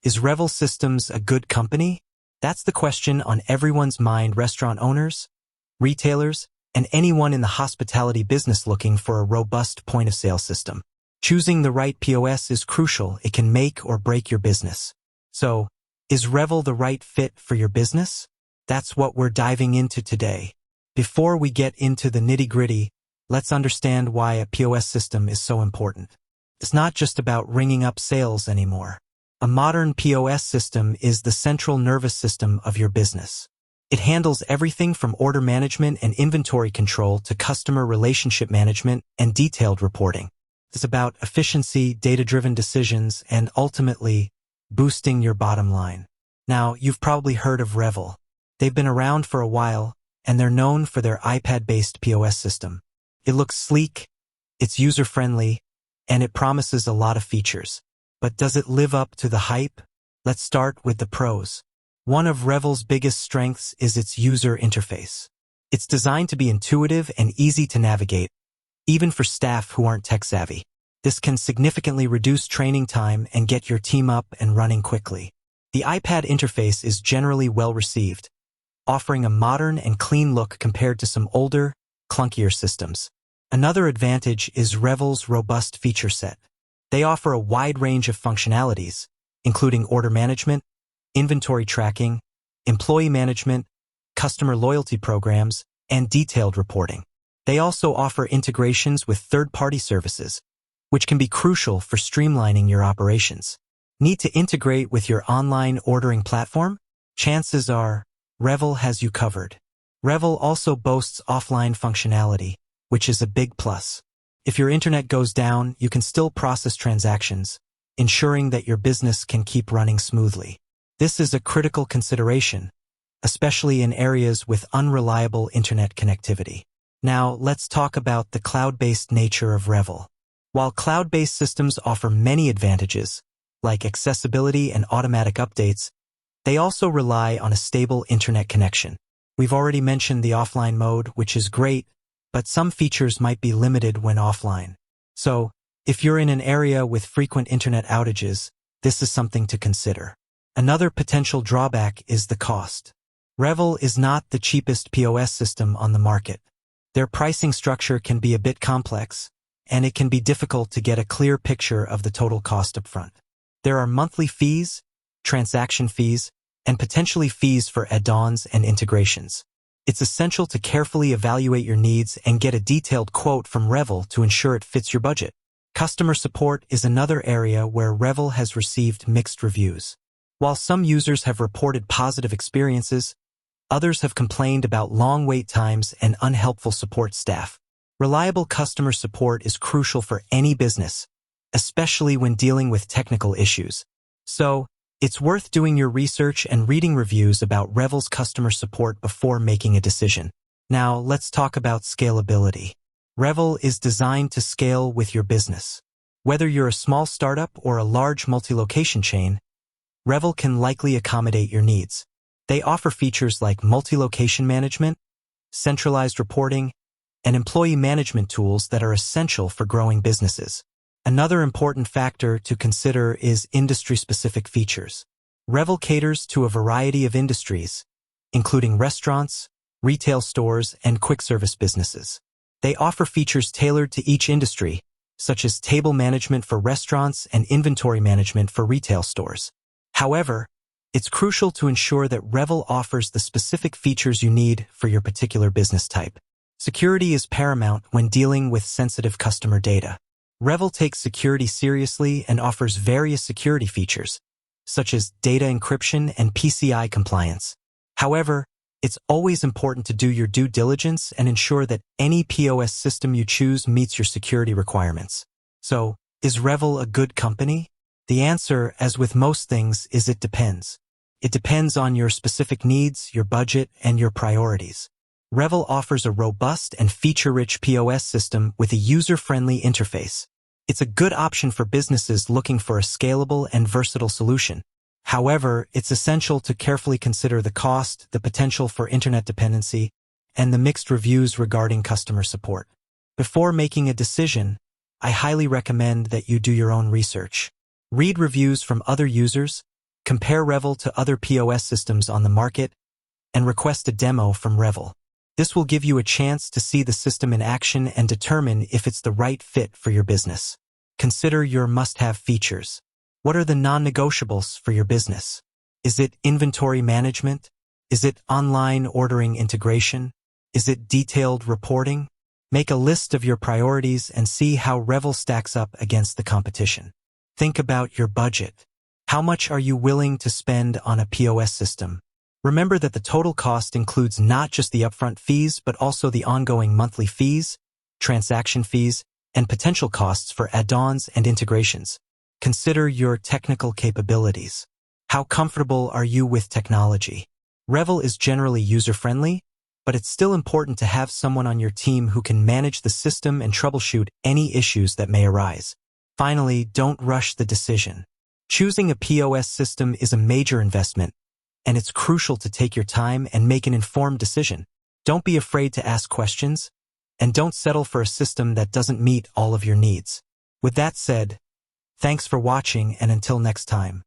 Is Revel Systems a good company? That's the question on everyone's mind, restaurant owners, retailers, and anyone in the hospitality business looking for a robust point-of-sale system. Choosing the right POS is crucial. It can make or break your business. So, is Revel the right fit for your business? That's what we're diving into today. Before we get into the nitty-gritty, let's understand why a POS system is so important. It's not just about ringing up sales anymore. A modern POS system is the central nervous system of your business. It handles everything from order management and inventory control to customer relationship management and detailed reporting. It's about efficiency, data-driven decisions, and ultimately, boosting your bottom line. Now, you've probably heard of Revel. They've been around for a while, and they're known for their iPad-based POS system. It looks sleek, it's user-friendly, and it promises a lot of features. But does it live up to the hype? Let's start with the pros. One of Revel's biggest strengths is its user interface. It's designed to be intuitive and easy to navigate, even for staff who aren't tech-savvy. This can significantly reduce training time and get your team up and running quickly. The iPad interface is generally well-received, offering a modern and clean look compared to some older, clunkier systems. Another advantage is Revel's robust feature set. They offer a wide range of functionalities, including order management, inventory tracking, employee management, customer loyalty programs, and detailed reporting. They also offer integrations with third-party services, which can be crucial for streamlining your operations. Need to integrate with your online ordering platform? Chances are, Revel has you covered. Revel also boasts offline functionality, which is a big plus. If your internet goes down, you can still process transactions, ensuring that your business can keep running smoothly. This is a critical consideration, especially in areas with unreliable internet connectivity. Now, let's talk about the cloud-based nature of Revel. While cloud-based systems offer many advantages, like accessibility and automatic updates, they also rely on a stable internet connection. We've already mentioned the offline mode, which is great, but some features might be limited when offline. So, if you're in an area with frequent internet outages, this is something to consider. Another potential drawback is the cost. Revel is not the cheapest POS system on the market. Their pricing structure can be a bit complex, and it can be difficult to get a clear picture of the total cost up front. There are monthly fees, transaction fees, and potentially fees for add-ons and integrations. It's essential to carefully evaluate your needs and get a detailed quote from Revel to ensure it fits your budget. Customer support is another area where Revel has received mixed reviews. While some users have reported positive experiences, others have complained about long wait times and unhelpful support staff. Reliable customer support is crucial for any business, especially when dealing with technical issues. So, it's worth doing your research and reading reviews about Revel's customer support before making a decision. Now, let's talk about scalability. Revel is designed to scale with your business. Whether you're a small startup or a large multi-location chain, Revel can likely accommodate your needs. They offer features like multi-location management, centralized reporting, and employee management tools that are essential for growing businesses. Another important factor to consider is industry-specific features. Revel caters to a variety of industries, including restaurants, retail stores, and quick-service businesses. They offer features tailored to each industry, such as table management for restaurants and inventory management for retail stores. However, it's crucial to ensure that Revel offers the specific features you need for your particular business type. Security is paramount when dealing with sensitive customer data. Revel takes security seriously and offers various security features, such as data encryption and PCI compliance. However, it's always important to do your due diligence and ensure that any POS system you choose meets your security requirements. So, is Revel a good company? The answer, as with most things, is it depends. It depends on your specific needs, your budget, and your priorities. Revel offers a robust and feature-rich POS system with a user-friendly interface. It's a good option for businesses looking for a scalable and versatile solution. However, it's essential to carefully consider the cost, the potential for internet dependency, and the mixed reviews regarding customer support. Before making a decision, I highly recommend that you do your own research. Read reviews from other users, Compare Revel to other POS systems on the market and request a demo from Revel. This will give you a chance to see the system in action and determine if it's the right fit for your business. Consider your must-have features. What are the non-negotiables for your business? Is it inventory management? Is it online ordering integration? Is it detailed reporting? Make a list of your priorities and see how Revel stacks up against the competition. Think about your budget. How much are you willing to spend on a POS system? Remember that the total cost includes not just the upfront fees, but also the ongoing monthly fees, transaction fees, and potential costs for add-ons and integrations. Consider your technical capabilities. How comfortable are you with technology? Revel is generally user-friendly, but it's still important to have someone on your team who can manage the system and troubleshoot any issues that may arise. Finally, don't rush the decision. Choosing a POS system is a major investment, and it's crucial to take your time and make an informed decision. Don't be afraid to ask questions, and don't settle for a system that doesn't meet all of your needs. With that said, thanks for watching, and until next time.